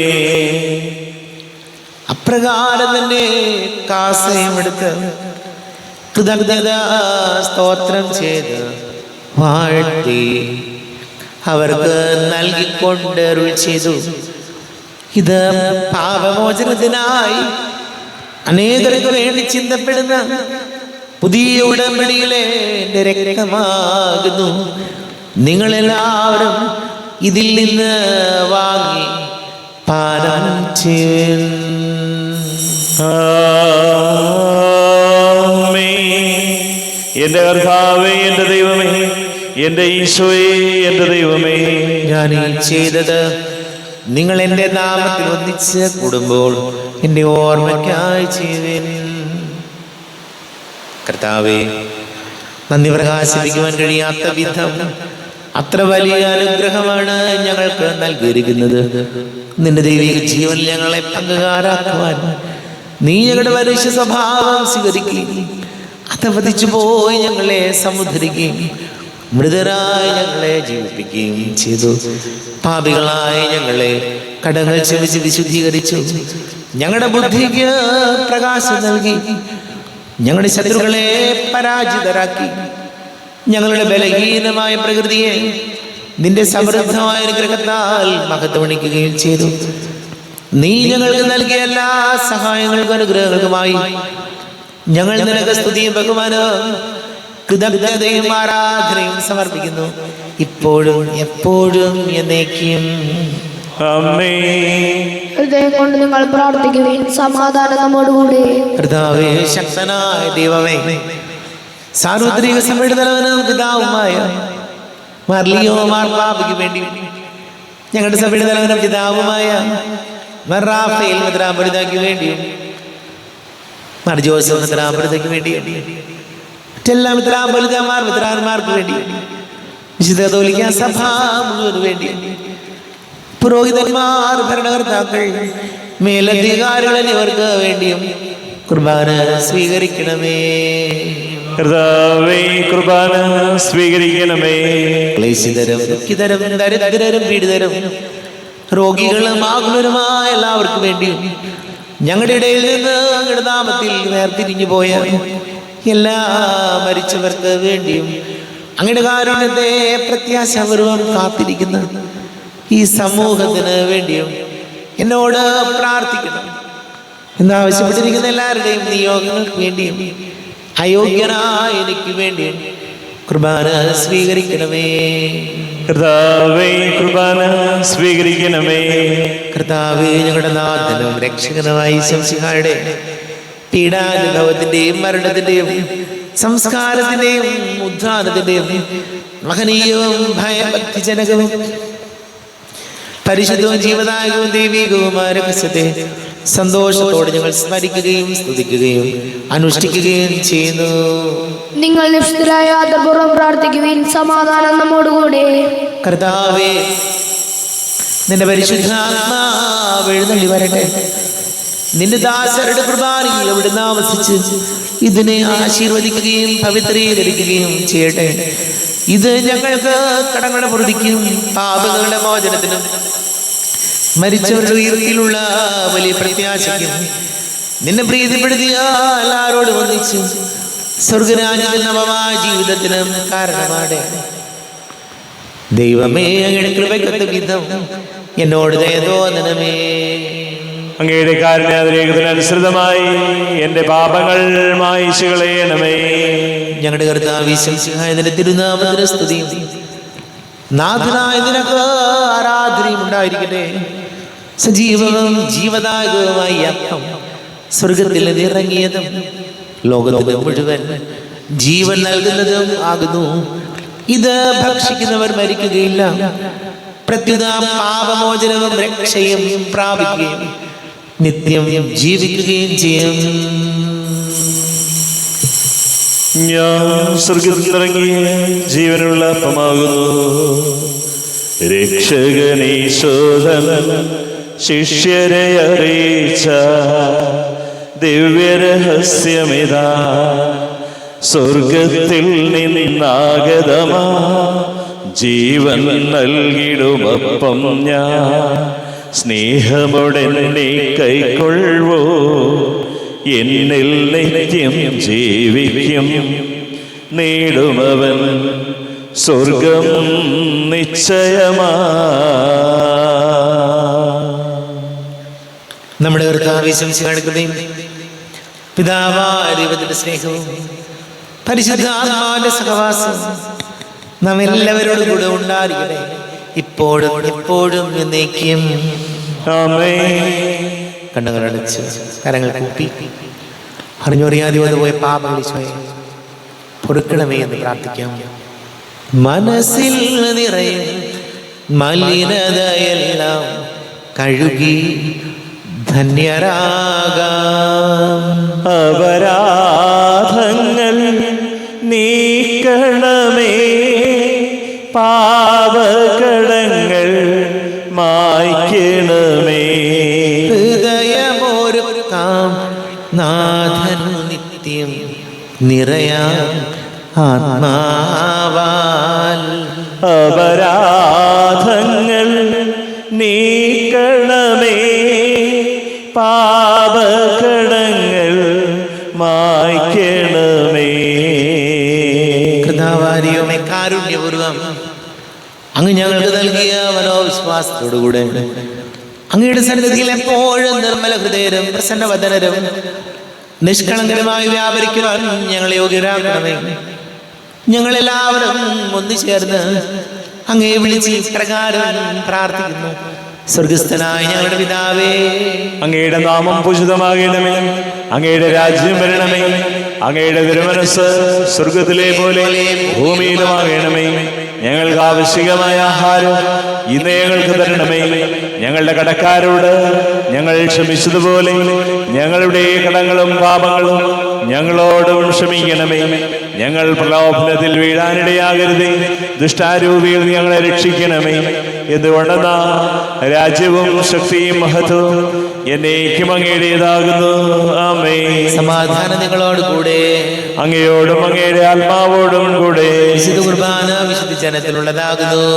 Speaker 1: അപ്രകാരം തന്നെ കാസയും എടുത്ത് കൃതജ്ഞത സ്തോത്രം ചെയ്ത് വാഴ്ത്തി അവർക്ക് നൽകിക്കൊണ്ട് അരുൾ ചെയ്തു, ഇത് പാപമോചനത്തിനായി അനേകർക്ക് വേണ്ടി ചിന്തപ്പെടുന്ന പുതിയ ഉടമ്പടിയിലെ എൻ്റെ രക്തമാകുന്നു. നിങ്ങളെല്ലാവരും ഇതിൽ നിന്ന് വാങ്ങി പാനം ചെയ്യുവിൻ.
Speaker 2: എന്റെ കർത്താവേ, എന്റെ ദൈവമേ, എന്റെ ഈശോയേ, എന്റെ ദൈവമേ.
Speaker 1: ഞാൻ ഈ ചെയ്തത് നിങ്ങൾ എൻ്റെ നാമത്തിൽ ഒന്നിച്ച് കൂടുമ്പോൾ എൻ്റെ ഓർമ്മയ്ക്കായി ചെയ്യുവിൻ. കർത്താവേ, നന്ദി പ്രകാശിപ്പിക്കുവാൻ കഴിയാത്ത വിധം അത്ര വലിയ അനുഗ്രഹമാണ് ഞങ്ങൾക്ക് നൽകിയിരിക്കുന്നത്. നിന്റെ ദൈവിക ജീവൻ ഞങ്ങളെ പങ്കുകാരാക്കുവാൻ നീ ഞങ്ങളുടെ മനുഷ്യ സ്വഭാവം സ്വീകരിക്കുകയും അധപതിച്ചു പോയി ഞങ്ങളെ സമുദ്ധരിക്കുകയും മൃതരായി ഞങ്ങളെ ജീവിപ്പിക്കുകയും ചെയ്തു. പാപികളായി ഞങ്ങളെ കടങ്ങൾ ക്ഷമിച്ച് വിശുദ്ധീകരിച്ചു. ഞങ്ങളുടെ ബുദ്ധിക്ക് പ്രകാശം നൽകി. ഞങ്ങളുടെ ശത്രുക്കളെ പരാജിതരാക്കി. ഞങ്ങളുടെ ബലഹീനമായ പ്രകൃതിയെ നിന്റെ സമൃദ്ധമായ അനുഗ്രഹത്താൽ മഹത്വണിക്കുകയും ചെയ്തു. നീ ഞങ്ങൾക്ക് നൽകിയ എല്ലാ സഹായങ്ങൾക്കും അനുഗ്രഹങ്ങൾക്കുമായി ഞങ്ങൾ നിനക്ക് സ്തുതിയും ബഹുമാനവും കൃതജ്ഞതയും ആരാധനയും സമർപ്പിക്കുന്നു, ഇപ്പോഴും എപ്പോഴും എന്നേക്കും.
Speaker 4: ഹൃദയം കൊണ്ട് നിങ്ങൾ പ്രാർത്ഥിക്കുകയും സമാധാനം നമ്മോടുകൂടി.
Speaker 1: കർത്താവേ, ശക്തനായ ദൈവമേ, സാർവത്രിക സഭയുടെ തലവനും പിതാവുമായ മാർലിയോ മാർപ്പാപ്പയ്ക്ക് വേണ്ടി, ഞങ്ങളുടെ സഭയുടെ തലവനും പിതാവുമായ റാഫേൽ മെത്രാപ്പൊലീത്തായ്ക്ക് വേണ്ടിയും മാർ ജോസഫ് മെത്രാപ്പൊലീത്തായ്ക്ക് വേണ്ടിയും മറ്റെല്ലാ മെത്രാപ്പൊലീത്തമാർ മെത്രാന്മാർക്ക് വേണ്ടി, വിശുദ്ധ കത്തോലിക്കാ സഭ മുഴുവന് വേണ്ടി, പുരോഹിതന്മാർ, ഭരണകർത്താക്കൾ, മേലധികാരികൾ എന്നിവർക്ക് വേണ്ടിയും കുർബാന സ്വീകരിക്കണമേ.
Speaker 2: കർത്താവേ, കുർബാന സ്വീകരിക്കണമേ.
Speaker 1: ക്ലേശിതരും ദുഃഖിതരും ദരിദ്രരും പീഡിതരും രോഗികളും ആകുലരുമായ എല്ലാവർക്കും വേണ്ടിയും ഞങ്ങളുടെ ഇടയിൽ നിന്ന് അങ്ങയുടെ നാമത്തിൽ വേർതിരിഞ്ഞു പോയ എല്ലാ മരിച്ചവർക്ക് വേണ്ടിയും അങ്ങയുടെ കാരുണ്യത്തെ പ്രത്യാശപൂർവം കാത്തിരിക്കുന്ന ഈ സമൂഹത്തിന് വേണ്ടിയും എന്നോട് പ്രാർത്ഥിക്കണം എന്നാവശ്യപ്പെട്ടിരിക്കുന്ന എല്ലാവരുടെയും നിയോഗങ്ങൾക്ക് വേണ്ടിയും അയോഗ്യനായ എനിക്ക് വേണ്ടിയും കുർബാന സ്വീകരിക്കണമേ.
Speaker 2: കർത്താവേ, കുർബാന സ്വീകരിക്കണമേ.
Speaker 1: കർത്താവേ, ഞങ്ങളുടെ നാഥനും രക്ഷകനുമായി ശംസിഹായുടെ പീഡാനുഭവത്തിന്റെയും മരണത്തിന്റെയും സംസ്കാരത്തിന്റെയും ഉദ്ധാനത്തിന്റെയും മഹനീയവും ഭയഭക്തിജനകവും പരിശുദ്ധവും ജീവദായകവും ദൈവികവുമായ രഹസ്യത്തെ സന്തോഷത്തോടെ ഞങ്ങൾ സ്മരിക്കുകയും സ്തുതിക്കുകയും അനുഷ്ഠിക്കുകയും ചെയ്യുന്നു.
Speaker 4: നിങ്ങൾ നിഷ്ഠരായ ആദരപൂർവ്വം പ്രാർത്ഥിക്കുവിൻ. സമാധാനം നമ്മോടുകൂടെ.
Speaker 1: കർത്താവേ, നിന്റെ പരിശുദ്ധാത്മാവ് എഴുന്നള്ളി വരട്ടെ. നിന്റെ ദാസരുടെ കുർബാനയിൽ അവിടുന്ന് ആവസിച്ച് ഇതിനെ ആശീർവദിക്കുകയും പവിത്രീകരിക്കുകയും ചെയ്യട്ടെ. ഇത് ഞങ്ങൾക്ക് കടങ്ങളുടെ പൊറുതിക്കും പാപങ്ങളുടെ മോചനത്തിനും മരിച്ചവരുടെ ഉയർത്തിലുള്ള വലിയ പ്രത്യാശയ്ക്കും നിന്നെ പ്രീതിപ്പെടുത്തിയാൽ ആരോടും ഒന്നിച്ച് സ്വർഗരാജ്യത്തിൽ നവമായ ജീവിതത്തിനും കാരണമാണ്. ദൈവമേ, അങ്ങയുടെ കൃപയ്ക്കൊത്ത വിധം എന്നോട് ദയ തോന്നണമേ.
Speaker 2: അങ്ങയുടെ കാരുണ്യാതിരേകത്തിനനുസൃതമായി എന്റെ പാപങ്ങൾ മായിച്ചു കളയണമേ.
Speaker 1: ഞങ്ങളുടെ കർത്താവേ, നിന്റെ തിരുനാമത്തിന് സ്തുതിയും നാഥനായ നിനക്ക് ആരാധനയും ഉണ്ടായിരിക്കട്ടെ. സജീവവും ജീവദായകവുമായി അപ്പം സ്വർഗത്തിൽ നിറങ്ങിയതും ലോകത്തിന് മുഴുവൻ ജീവൻ നൽകുന്നതും ആകുന്നു. ഇത് ഭക്ഷിക്കുന്നവർ മരിക്കുകയില്ല, പ്രത്യുത പാപമോചനവും രക്ഷയും പ്രാപിക്കുകയും നിത്യം ജീവിക്കുകയും ചെയ്യും.
Speaker 2: ഞാൻ സ്വർഗത്തിൽ ഇറങ്ങിയ ജീവനുള്ള അപ്പമാകുന്നു. രക്ഷകനീശോധന ശിഷ്യരെ അറിയിച്ച ദിവ്യരഹസ്യമിതാ. സ്വർഗത്തിൽ നിന്നാഗതമാ ജീവൻ നൽകിടുമപ്പം ഞാൻ. സ്നേഹമോടെന്നെ കൈക്കൊള്ളൂ, എന്നിൽ നിത്യം ജീവിക്കും. നേടുമവൻ സ്വർഗം നിശ്ചയമാ.
Speaker 1: നമ്മുടെ കർത്താവേ, ശംസിഹായുടെ പിതാവായ ദൈവത്തിന്റെ സ്നേഹവും പരിശുദ്ധാത്മാവിന്റെ സഹവാസം നാം എല്ലാവരോടും കൂടെ ഉണ്ടായിരിക്കട്ടെ, ഇപ്പോഴും എപ്പോഴും എന്നേക്കും.
Speaker 2: ആമേൻ.
Speaker 1: കണ്ണുകളടച്ച് കരങ്ങൾ കൂപ്പി അറിഞ്ഞറിയാതെ പോയ പാപങ്ങൾ ഈശോയെ പൊറുക്കണമേ എന്ന് പ്രാർത്ഥിക്കാം. മനസ്സിൽ നിറയും മലിനതയെല്ലാം കഴുകി ധന്യരാകാം.
Speaker 2: അപരാധങ്ങൾ നീക്കണമേ, പാപകടങ്ങൾ മായ്ക്കണമേ.
Speaker 1: ഹൃദയമൊരുക്കാം നാഥനു നിത്യം നിറയാം ആത്മാവാൽ.
Speaker 2: അപരാധങ്ങൾ നീക്കണമേ, പാപകടങ്ങൾ മായ്ക്കണമേ.
Speaker 1: കൃതാവാരിയുമേ, കാരുണ്യപൂർവം അങ്ങ് ഞങ്ങൾക്ക് നൽകിയ മനോവിശ്വാസത്തോടുകൂടെ അങ്ങയുടെ സന്നിധിയിൽ എപ്പോഴും നിർമ്മല ഹൃദയരും പ്രസന്നവദനരും നിഷ്കളങ്കരമായി വ്യാപരിക്കുവാൻ ഞങ്ങളെ യോഗ്യരാക്കണമേ. ഞങ്ങളെല്ലാവരും ഒന്നുചേർന്ന് അങ്ങേ വിളിച്ച് ഇപ്രകാരം പ്രാർത്ഥിക്കുന്നു. സ്വർഗസ്ഥനായ ഞങ്ങളുടെ പിതാവേ,
Speaker 2: അങ്ങയുടെ നാമം പൂജിതമാകണമേ. അങ്ങയുടെ രാജ്യം വരണമേ. അങ്ങയുടെ തിരുമനസ്സ് സ്വർഗത്തിലെ പോലെ ഭൂമിയിലുമാകണമേ. ഞങ്ങൾക്ക് ആവശ്യമായ ആഹാരം ഇന്ന് ഞങ്ങൾക്ക് തരണമേ. ഞങ്ങളുടെ കടക്കാരോട് ഞങ്ങൾ ക്ഷമിച്ചതുപോലെ ഞങ്ങളുടെ കടങ്ങളും പാപങ്ങളും ഞങ്ങളോടും ക്ഷമിക്കണമേ. ഞങ്ങൾ പ്രലോഭനത്തിൽ വീഴാനിടയാകരുതേ, ദുഷ്ടാരൂപിയിൽ ഞങ്ങളെ രക്ഷിക്കണമേ. എന്തുകൊണ്ടെന്നാ രാജ്യവും ശക്തിയും മഹത്വവും എന്നേക്കും അങ്ങയുടേതാകുന്നു. ആമേൻ.
Speaker 1: സമാധാനം നിങ്ങളോട് കൂടെ.
Speaker 2: അങ്ങയോടും അങ്ങയുടെ ആത്മാവോടും കൂടെ.
Speaker 1: വിശുദ്ധ കുർബാന വിശുദ്ധ ജനത്തിലുള്ളതാകുന്നു.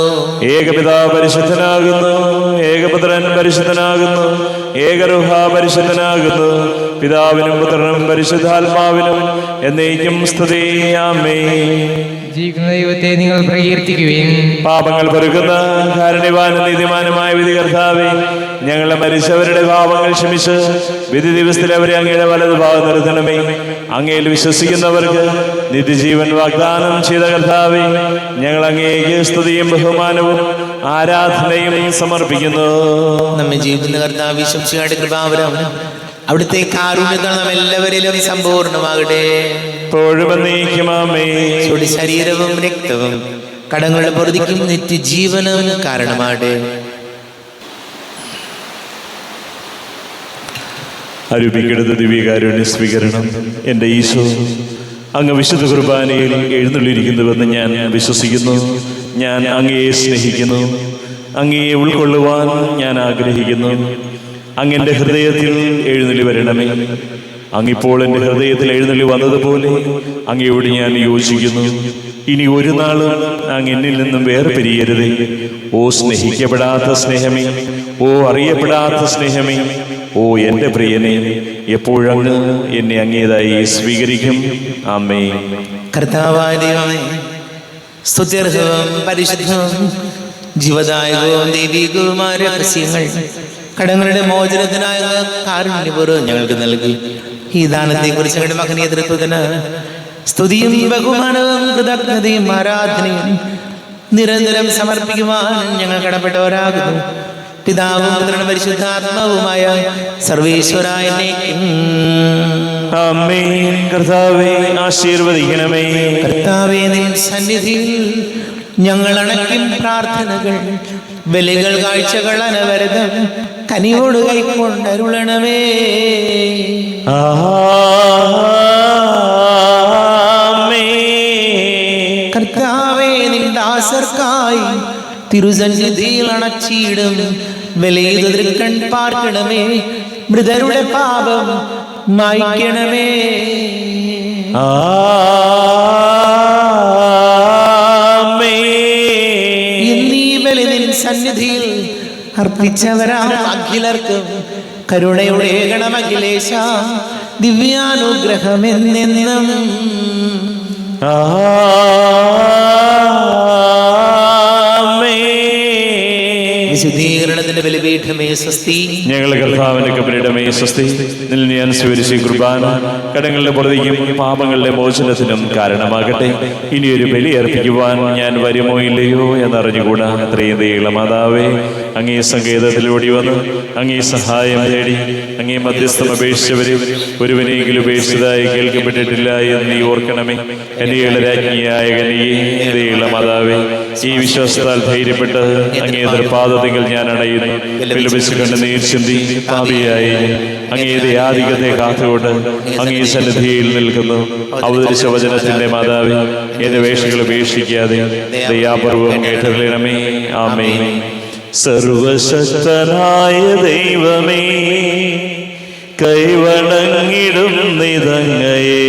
Speaker 2: ഏകപിതാവ് പരിശുദ്ധനാകുന്നു, ഏകപുത്രൻ പരിശുദ്ധനാകുന്നു, ഏകരൂഹ പരിശുദ്ധനാകുന്നു. പിതാവിനും പുത്രനും പരിശുദ്ധാത്മാവിനും എന്നേക്കും സ്തുതി. ആമേൻ.
Speaker 3: ജീവിക്കുന്ന ദൈവത്തെ നിങ്ങൾ പ്രകീർത്തിക്കുകയും
Speaker 2: പാപങ്ങൾ പൊറുക്കുന്ന കാരുണ്യവാനും നീതിമാനുമായ വിധികർത്താവേ, ഞങ്ങളെ മരിച്ചവരുടെ പാപങ്ങൾ ക്ഷമിച്ച് വിധി ദിവസത്തിൽ അവരെ അങ്ങയുടെ വലതുഭാഗം നിർത്തണമേ. അങ്ങയിൽ വിശ്വസിക്കുന്നവർക്ക് നിത്യജീവൻ വാഗ്ദാനം ചെയ്ത കർത്താവേ, ഞങ്ങൾ അങ്ങേക്ക് സ്തുതിയും ബഹുമാനവും ആരാധനയും സമർപ്പിക്കുന്നു.
Speaker 1: നമ്മെ ജീവിക്കുന്ന കർത്താവ് വിശ്വസിയുടെ കൃപാവരം അവിടുത്തെ കാരുണ്യങ്ങൾ നാം എല്ലാവരിലും സമ്പൂർണ്ണമാകട്ടെ. ശരീരവും രക്തവും കടങ്ങളുടെ പൊറുതിക്കും നിത്യജീവനും കാരണമാകട്ടെ.
Speaker 2: അരൂപിക്കെടുത്ത ദിവ്യകാരുണ്യ സ്വീകരണം. എൻ്റെ ഈശോ, അങ്ങ് വിശുദ്ധ കുർബാനയിൽ എഴുന്നള്ളിയിരിക്കുന്നുവെന്ന് ഞാൻ വിശ്വസിക്കുന്നു. ഞാൻ അങ്ങയെ സ്നേഹിക്കുന്നു. അങ്ങയെ ഉൾക്കൊള്ളുവാൻ ഞാൻ ആഗ്രഹിക്കുന്നു. അങ്ങെൻ്റെ ഹൃദയത്തിൽ എഴുന്നള്ളി വരണമേ. അങ്ങിപ്പോൾ എൻ്റെ ഹൃദയത്തിൽ എഴുന്നള്ളി വന്നതുപോലെ അങ്ങയോട് ഞാൻ യോജിക്കുന്നു. ഇനി ഒരു നാളും അങ്ങ് എന്നിൽ നിന്നും വേർപിരിയരുതേ. ഓ സ്നേഹിക്കപ്പെടാത്ത സ്നേഹമേ, ഓ അറിയപ്പെടാത്ത സ്നേഹമേ, ഓ എൻ്റെ പ്രിയനെ, എപ്പോഴങ്ങ് എന്നെ അങ്ങേതായി സ്വീകരിക്കും. ആമേൻ.
Speaker 1: കർത്താവായ ദൈവമേ, സ്തുത്യർഹവും പരിശുദ്ധവും ജീവദായകവും ദൈവികവുമായ രഹസ്യങ്ങൾ കടങ്ങളുടെ മോചനത്തിനായ കാരുണ്യപൂർവ്വം ഞങ്ങൾക്ക് നൽകി. ഈ ദാനത്തെ കുറിച്ച് ഞങ്ങളുടെ മഹനീയതൃത്വത്തിന് സ്തുതിയും ബഹുമാനവും കൃതജ്ഞതയും ആരാധനയും നിരന്തരം സമർപ്പിക്കുവാൻ ഞങ്ങൾ കടപ്പെട്ടവരാകുന്നു. പിതാവും പുത്രനും പരിശുദ്ധാത്മാവുമായ സർവേശ്വരായ
Speaker 2: ആമേൻ. കർത്താവേ, ആശീർവദിക്കണമേ.
Speaker 1: കർത്താവേ, നിൻ സന്നിധിയിൽ ഞങ്ങൾ അണയ്ക്കും പ്രാർത്ഥനകൾ, ബലികൾ, കാഴ്ചകൾ അനവരതം കനിയോട് കൈക്കൊണ്ടരുളണമേ. കർത്താവേ, നിൻ ദാസർക്കായി തിരുസന്നിധിയിൽ അണച്ചിടും വിലയിതൃക്കൺ പാർക്കണമേ. മൃതരുടെ പാപം മായ്ക്കണമേ. സന്നിധിയിൽ അർപ്പിച്ചവരാം അഖിലർക്കും കരുണയുടെ ഗണമഖിലേശ ദിവ്യാനുഗ്രഹം എന്നെന്നും. വിശുദ്ധീകരണത്തിന്റെ ബലിപീഠമേ സ്വസ്തി.
Speaker 2: ഞങ്ങളുടെ കർത്താവിന്റെ കബരിടമേ സ്വസ്തി. നിൽ ഞാൻ സ്വീകരിച്ച കുർബാന കടങ്ങളുടെ പൊറുതിക്കും പാപങ്ങളുടെ മോചനത്തിനും കാരണമാകട്ടെ. ഇനിയൊരു ബലി അർപ്പിക്കുവാൻ ഞാൻ വരുമോ ഇല്ലയോ എന്നറിഞ്ഞുകൂടാ. അത്രയും ദയുള്ള മാതാവേ, അങ്ങേ സങ്കേതത്തിലൂടെ വന്ന് അങ്ങേ സഹായം തേടി അങ്ങേ മധ്യസ്ഥം അപേക്ഷിച്ചവരും ഒരുവനെങ്കിലും ഉപേക്ഷിച്ചതായി കേൾക്കപ്പെട്ടിട്ടില്ല എന്ന് നീ ഓർക്കണമേ. എൻ്റെ രാജ്ഞിയായ കന്യകേ, മാതാവേ, ഈ വിശ്വാസത്താൽ ധൈര്യപ്പെട്ട് അങ്ങേ തൃപാദത്തിൽ ഞാൻ അടയുന്നു. വിലപിച്ചു കണ്ട് നീർ ചിന്തി പാപിയായി അങ്ങേ ആധികത്തെ കാത്തുകൊണ്ട് അങ്ങേ സന്നിധിയിൽ നിൽക്കുന്നു. അവതരിച്ച വചനത്തിന്റെ മാതാവേ, എന്റെ വേഷങ്ങൾ ഉപേക്ഷിക്കാതെ ദയാപൂർവം കേട്ടറിയണമേ. ആമേൻ. സർവശക്തനായ ദൈവമേ, കൈവണങ്ങിടും നിതങ്ങയെ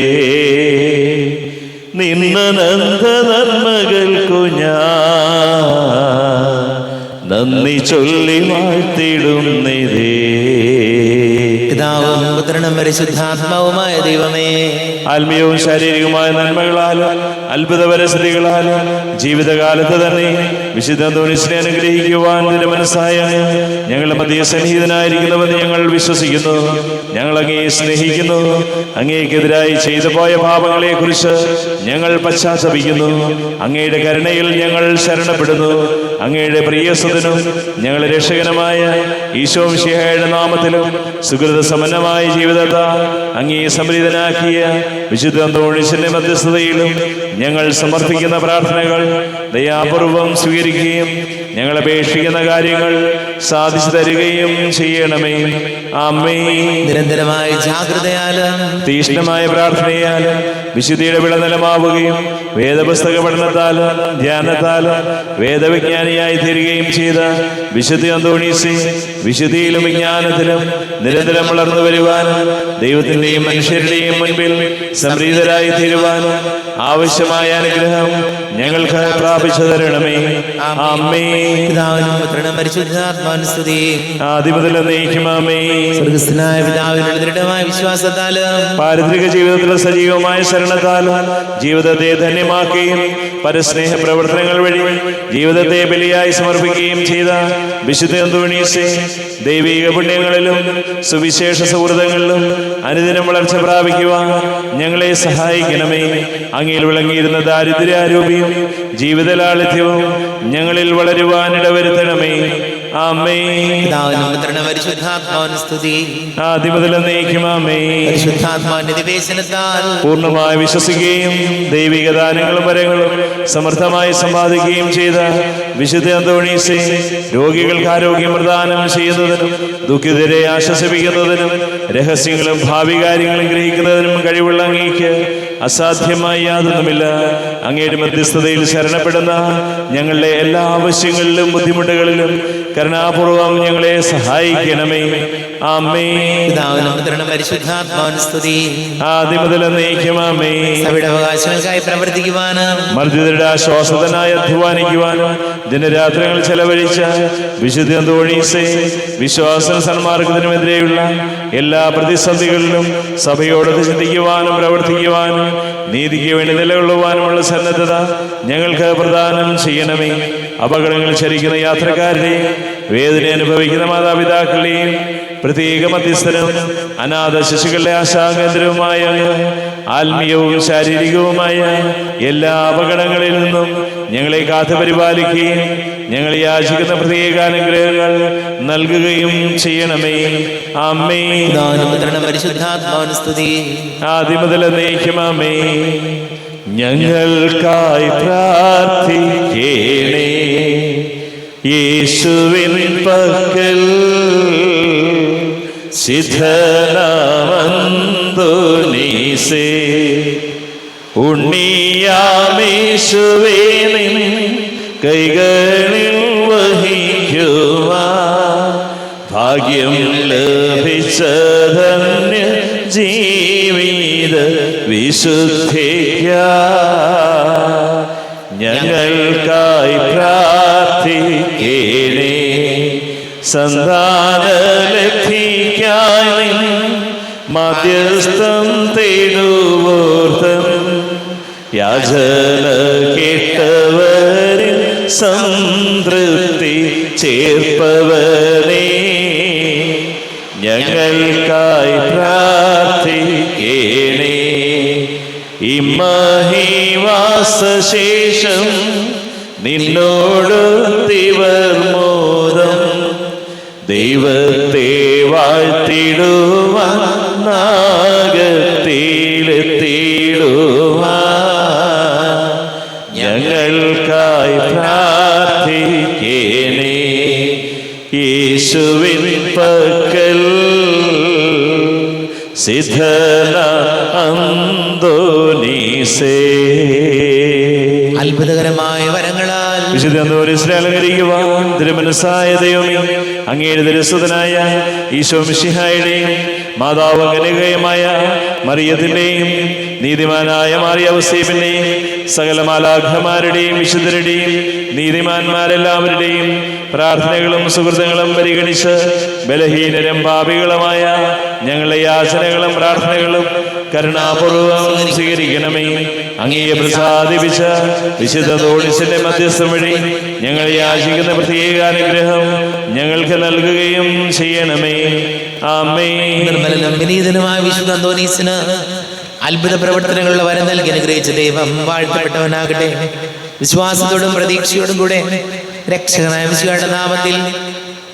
Speaker 2: നിന്നനന്ത നന്മകൾക്കു ഞാൻ നന്ദി ചൊല്ലി വാഴ്ത്തിടുന്നതേ.
Speaker 1: പിതാവും പുത്രനും പരിശുദ്ധാത്മാവുമായ ദൈവമേ,
Speaker 2: ആത്മീയവും ശാരീരികവുമായ നന്മകളാലും അത്ഭുത പരിസ്ഥിതികളാലും ജീവിതകാലത്ത് തന്നെ വിശുദ്ധ അന്തോണീസിനെ അനുഗ്രഹിക്കുവാൻ നിന്റെ മനസ്സായ ഞങ്ങളുടെ മധ്യ സന്നിഹിതനായിരിക്കുന്നുവെന്ന് ഞങ്ങൾ വിശ്വസിക്കുന്നു. ഞങ്ങൾ അങ്ങയെ സ്നേഹിക്കുന്നു. അങ്ങേക്കെതിരായി ചെയ്തു പോയ പാപങ്ങളെ കുറിച്ച് ഞങ്ങൾ പശ്ചാത്തപിക്കുന്നു. അങ്ങയുടെ കരുണയിൽ ഞങ്ങൾ ശരണപ്പെടുന്നു. അങ്ങയുടെ പ്രിയസുതനും ഞങ്ങളുടെ രക്ഷകനുമായ ഈശോ മിശിഹായുടെ നാമത്തിലും സുഹൃത സമന്നമായ ജീവിതത്താൽ അങ്ങേ സംപ്രീതനാക്കിയ വിശുദ്ധ അന്തോണീസിന്റെ മധ്യസ്ഥതയിലും ഞങ്ങൾ സമർപ്പിക്കുന്ന പ്രാർത്ഥനകൾ ദയാപൂർവം സ്വീകരിക്കുകയും ഞങ്ങൾ അപേക്ഷിക്കുന്ന കാര്യങ്ങൾ സാധിച്ചു തരികയും ചെയ്യണമേ. ആമേൻ.
Speaker 1: നിരന്തരമായ ജാഗ്രതയാലും
Speaker 2: തീക്ഷ്ണമായ പ്രാർത്ഥനയാലും വിശുദ്ധിയുടെ വിളനിലമാവുകയും വേദപുസ്തക പഠനത്താലും ധ്യാനത്താലും വേദവിജ്ഞാനിയായി തീരുകയും ചെയ്ത വിശുദ്ധ അന്തോണീസെ, വിശുദ്ധിയിലും വിജ്ഞാനത്തിലും നിരന്തരം വളർന്നു വരുവാനും ദൈവത്തിന്റെയും മനുഷ്യരുടെയും മുൻപിൽ സംപ്രീതരായി തീരുവാനും ആവശ്യമായ അനുഗ്രഹം ഞങ്ങൾക്ക് പ്രാപിച്ചു തരണമേ. ആമേൻ. ആദിമുതൽ എന്നേക്കുമാമേ.
Speaker 1: സ്വർഗ്ഗസ്ഥനായ പിതാവിനുള്ള ദൃഢമായ വിശ്വാസത്താലും
Speaker 2: പാരത്രിക ജീവിതത്തിലെ സജീവമായ ശരണത്താലും ജീവിതത്തെ ധന്യമാക്കുകയും പരസ്നേഹ പ്രവർത്തനങ്ങൾ വഴി ജീവിതത്തെ ബലിയായി സമർപ്പിക്കുകയും ചെയ്ത വിശുദ്ധ അന്തോണീസെ, ദൈവിക പുണ്യങ്ങളിലും സുവിശേഷ സൗഹൃദങ്ങളിലും അനുദിനം വളർച്ച പ്രാപിക്കുവാൻ ഞങ്ങളെ സഹായിക്കണമേ. അങ്ങയിൽ വിളങ്ങിയിരുന്ന ദാരിദ്ര്യാരൂപിയും ജീവിത ലാളിത്യവും ഞങ്ങളിൽ വളരുവാൻ ഇടവരുത്തണമേ. ആമേൻ. ആദിമുതൽ എന്നേക്കുമാമേൻ. പൂർണ്ണമായി വിശ്വസിക്കുകയും ദൈവിക ദാനങ്ങളും വരങ്ങളും സമർത്ഥമായി സമ്പാദിക്കുകയും ചെയ്ത വിശുദ്ധ അന്തോണീസെ, രോഗികൾക്ക് ആരോഗ്യം പ്രദാനം ചെയ്യുന്നതിനും ദുഃഖിതരെ ആശ്വസിപ്പിക്കുന്നതിനും രഹസ്യങ്ങളും ഭാവി കാര്യങ്ങളും ഗ്രഹിക്കുന്നതിനും കഴിവുള്ള അങ്ങേക്ക് അസാധ്യമായി യാതൊന്നുമില്ല. അങ്ങയുടെ മധ്യസ്ഥതയിൽ ശരണപ്പെടുന്ന ഞങ്ങളുടെ എല്ലാ ആവശ്യങ്ങളിലും ബുദ്ധിമുട്ടുകളിലും കരുണാപൂർവം ഞങ്ങളെ സഹായിക്കണമേ. ആമേൻ. ആദിമുതൽ എന്നേക്കുമാമേൻ.
Speaker 1: അവകാശങ്ങൾക്കായി പ്രവർത്തിക്കുവാനും
Speaker 2: മർദ്ദിതരുടെ ആശ്വാസത്തിനായി അധ്വാനിക്കുവാനും ദിനരാത്രങ്ങൾ ചെലവഴിച്ച വിശുദ്ധ അന്തോണീസെ, വിശ്വാസ സന്മാർഗത്തിനുമെതിരെയുള്ള എല്ലാ പ്രതിസന്ധികളിലും സഭയോടൊത്ത് ചിന്തിക്കുവാനും പ്രവർത്തിക്കുവാനും നീതിക്ക് വേണ്ടി നിലകൊള്ളുവാനുമുള്ള സന്നദ്ധത ഞങ്ങൾക്ക് പ്രദാനം ചെയ്യണമേ. അപകടങ്ങൾ ചരിക്കുന്ന യാത്രക്കാരുടെയും വേദന അനുഭവിക്കുന്ന മാതാപിതാക്കളുടെയും പ്രത്യേക മധ്യസ്ഥനും അനാഥ ശിശുക്കളുടെ ആശാകേന്ദ്രവുമായ ആത്മീയവും ശാരീരികവുമായ എല്ലാ അപകടങ്ങളിൽ നിന്നും ഞങ്ങളെ കാത്തു പരിപാലിക്കുകയും ഞങ്ങൾ യാചിക്കുന്ന പ്രത്യേക അനുഗ്രഹങ്ങൾ നൽകുകയും ചെയ്യണമേ. ആമേൻ. ആദിമുതൽ എന്നേക്കുമാമേൻ. ഞങ്ങൾക്കായി പ്രാർത്ഥിക്കണേ. യേശുവിൻ പക്കൽ സിദ്ധനാമന്തോനീസേ, ഉണ്ണിയാമേശുവേ നിൻ കൈകളിൽ വഹിക്കുവാൻ ഭാഗ്യം ലഭിച്ച ധന്യ ജീവിത വിശുദ്ധിക്കായി ഞങ്ങൾക്കായി പ്രാർത്ഥിക്കണേ. സന്താനലബ്ധിക്കായി മധ്യസ്ഥം തേടുവോർത്തം യാചന കേട്ടവരിൽ സംതൃപ്തി ചേർപ്പവനേ, ഞങ്ങൾക്കായി പ്രാർത്ഥിക്കണേ. ഇമ്മഹിവാസശേഷം നിന്നോട് തിവർ മോദം ദൈവത്തെ വാഴ്ത്തിടുവാൻ നാഗത്തിലെത്തിടുവാൻ ഞങ്ങൾക്കായി പ്രാർത്ഥിക്കണേ. യേശുവിൻ പക്കൽ സിദ്ധന അന്തോനീസേ.
Speaker 1: അത്ഭുതകരമായ വരങ്ങളാൽ
Speaker 2: വിശുദ്ധ അന്തോനീസിനെ അലങ്കരിക്കുവാൻ തിരുമനസ്സായ ദൈവമേ, അങ്ങയുടെ തിരുസുതനായ ഈശോ മിശിഹായുടെയും മാതാവ് കന്യകയുമായ മറിയത്തിന്റെയും നീതിമാനായ മാറിയവസേപ്പിന്റെയും സകല മാലാഖമാരുടെയും വിശുദ്ധരുടെയും നീതിമാന്മാരെല്ലാവരുടെയും പ്രാർത്ഥനകളും സുഹൃത്തുക്കളും പരിഗണിച്ച് ബലഹീനരും പാപികളുമായ ഞങ്ങളുടെ യാചനകളും പ്രാർത്ഥനകളും കരുണാപൂർവം സ്വീകരിക്കണമേ. അങ്ങയെ പ്രസാദിപ്പിച്ച വിശുദ്ധ അന്തോണീസിന്റെ മധ്യസ്ഥം വഴി ഞങ്ങൾ യാചിക്കുന്ന പ്രത്യേക അനുഗ്രഹം ഞങ്ങൾക്ക് നൽകുകയും ചെയ്യണമേ. ആമേൻ.
Speaker 1: നിർമ്മലനും വിനീതനുമായ വിശുദ്ധ അന്തോണീസിന് അത്ഭുത പ്രവർത്തനങ്ങളുടെ വരം നൽകി അനുഗ്രഹിച്ച ദൈവം വാഴ്ത്തപ്പെട്ടവനാകട്ടെ. വിശ്വാസത്തോടും പ്രതീക്ഷയോടും കൂടെ രക്ഷകനായ മിശിഹായുടെ നാമത്തിൽ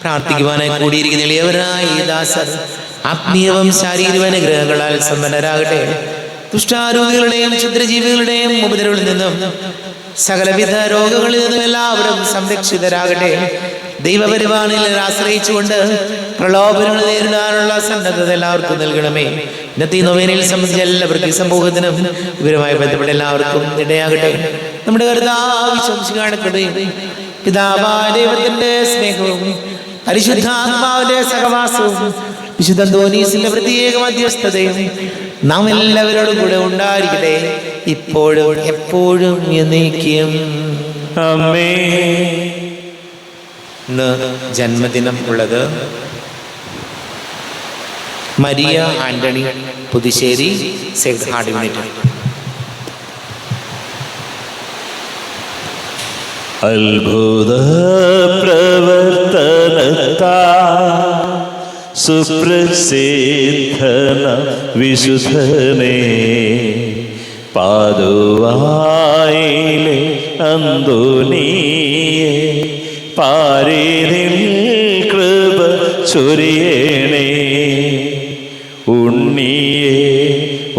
Speaker 1: പ്രാർത്ഥിക്കുവാനായി കൂടിയിരിക്കുന്ന എളിയവരായ ഈ ദാസർ ആത്മീയവും ശാരീരിക അനുഗ്രഹങ്ങളാൽ സമ്പന്നരാകട്ടെ. ദുഷ്ടാരോഗികളുടെയും ക്ഷുദ്രജീവികളുടെയും ഉപദ്രവങ്ങളിൽ നിന്നും സകലവിധ രോഗങ്ങളിൽ നിന്നും എല്ലാവരും സംരക്ഷിതരാകട്ടെ. ദൈവപരിപാലനയിൽ ആശ്രയിച്ചുകൊണ്ട് പ്രലോഭനങ്ങൾ നേരിടാനുള്ള സന്നദ്ധത എല്ലാവർക്കും നൽകണമേ. ഇന്നത്തെ നൊവേനയിൽ സംബന്ധിച്ച എല്ലാവർക്കും ഈ സമൂഹത്തിനും ഇവരുമായി ബന്ധപ്പെട്ട എല്ലാവർക്കും ഇടയാകട്ടെ. നമ്മുടെ കർത്താവ് ശംസികാണപ്പെടുകയും പിതാവായ ദൈവത്തിന്റെ സ്നേഹവും പരിശുദ്ധാത്മാവിന്റെ സഹവാസവും വിശുദ്ധ അന്തോനീസിന്റെ പ്രത്യേക മധ്യസ്ഥതയും നാം എല്ലാവരോടും കൂടെ ഉണ്ടായിരിക്കട്ടെ, ഇപ്പോഴും എപ്പോഴും എന്നേക്കും. ഇന്ന് ജന്മദിനം ഉള്ളത് Maria Antony Puthussery Sacred heart unit.
Speaker 2: അത്ഭുത പ്രവർത്തനത്താ സുപ്രസിദ്ധന വിശുദ്ധനേ, പാതുവായിലെ അന്തോനീയെ പാരിതിൽ കൃപ ചൊരിയണേ. ഉണ്ണിയെ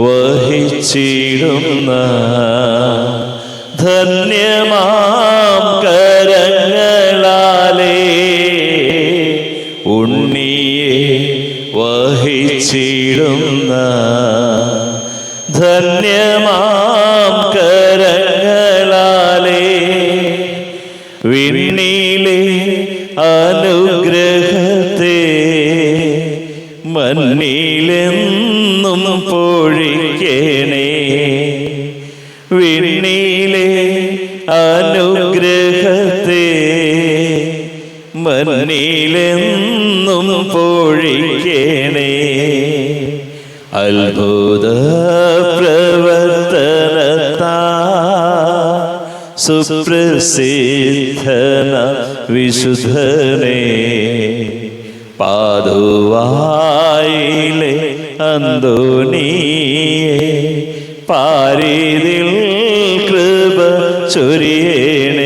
Speaker 2: വഹിച്ചിടുന്ന ധന്യമാം കരങ്ങളാലേ, ഉണ്ണിയെ വഹിച്ചിടുന്ന ധന്യമാം കരങ്ങളാലേ, വിണ്ണിലെ അനുഗ്രഹത്തെ മണ്ണിലെന്നും പൊഴിക്കണേ. വിണ്ണിലെ അനുഗ്രഹത്തെ മണ്ണിലെന്നും പൊഴിക്കണേ. അത്ഭുത പ്രവർത്തനത്താ സുപ്രസിദ്ധന വിശുദ്ധനേ, പാതുവായിലെ അന്തോനീയെ പാരിതിൽ കൃപ ചൊരിയണേ.